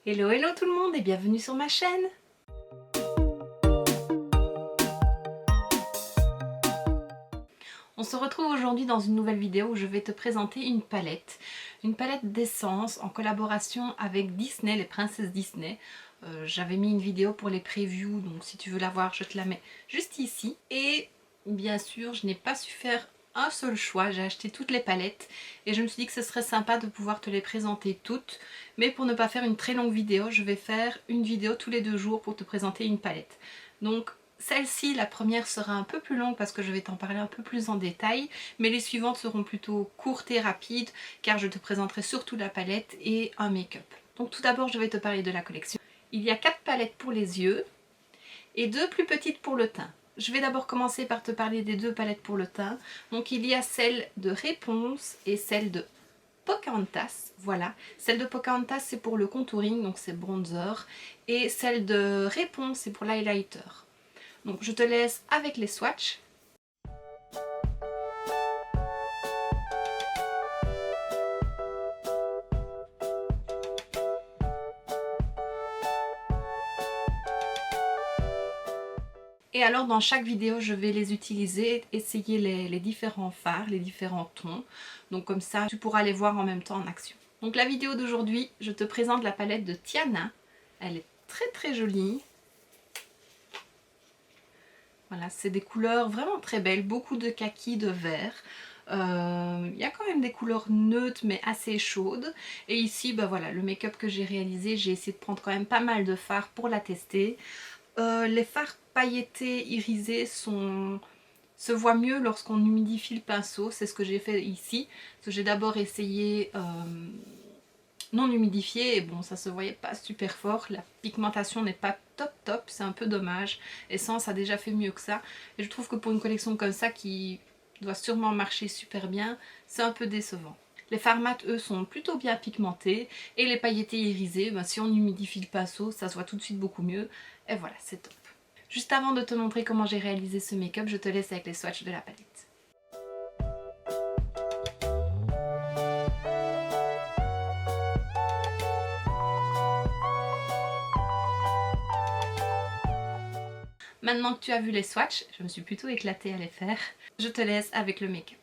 Hello hello tout le monde et bienvenue sur ma chaîne. On se retrouve aujourd'hui dans une nouvelle vidéo où je vais te présenter une palette d'essence en collaboration avec Disney, les princesses Disney. J'avais mis une vidéo pour les previews, donc si tu veux la voir je te la mets juste ici. Et bien sûr je n'ai pas su faire un seul choix, j'ai acheté toutes les palettes et je me suis dit que ce serait sympa de pouvoir te les présenter toutes, mais pour ne pas faire une très longue vidéo, je vais faire une vidéo tous les 2 jours pour te présenter une palette. Donc celle-ci, la première sera un peu plus longue parce que je vais t'en parler un peu plus en détail, mais les suivantes seront plutôt courtes et rapides car je te présenterai surtout la palette et un make-up. Donc tout d'abord je vais te parler de la collection. Il y a 4 palettes pour les yeux et 2 plus petites pour le teint. Je vais d'abord commencer par te parler des 2 palettes pour le teint. Donc il y a celle de Réponse et celle de Pocahontas. Voilà, celle de Pocahontas c'est pour le contouring, donc c'est bronzer. Et celle de Réponse c'est pour l'highlighter. Donc je te laisse avec les swatchs. Et alors dans chaque vidéo je vais les utiliser, essayer les différents fards, les différents tons. Donc comme ça tu pourras les voir en même temps en action. Donc la vidéo d'aujourd'hui, je te présente la palette de Tiana. Elle est très jolie. Voilà, c'est des couleurs vraiment très belles, beaucoup de kaki, de vert. Il y a quand même des couleurs neutres mais assez chaudes. Et ici, bah voilà, le make-up que j'ai réalisé, j'ai essayé de prendre quand même pas mal de fards pour la tester. Les fards pailletés irisés se voient mieux lorsqu'on humidifie le pinceau, c'est ce que j'ai fait ici. Parce que j'ai d'abord essayé non humidifié et bon ça se voyait pas super fort, la pigmentation n'est pas top, c'est un peu dommage. Essence a déjà fait mieux que ça et je trouve que pour une collection comme ça qui doit sûrement marcher super bien, c'est un peu décevant. Les fards mat eux sont plutôt bien pigmentés et les pailletés irisés, ben, si on humidifie le pinceau ça se voit tout de suite beaucoup mieux et voilà c'est top. Juste avant de te montrer comment j'ai réalisé ce make-up, je te laisse avec les swatchs de la palette. Maintenant que tu as vu les swatchs, je me suis plutôt éclatée à les faire, je te laisse avec le make-up.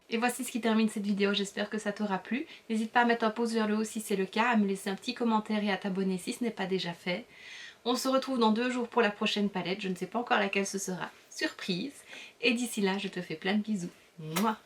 Et voici ce qui termine cette vidéo, j'espère que ça t'aura plu. N'hésite pas à mettre un pouce vers le haut si c'est le cas, à me laisser un petit commentaire et à t'abonner si ce n'est pas déjà fait. On se retrouve dans 2 jours pour la prochaine palette, je ne sais pas encore laquelle ce sera, surprise. Et d'ici là, je te fais plein de bisous. Mouah.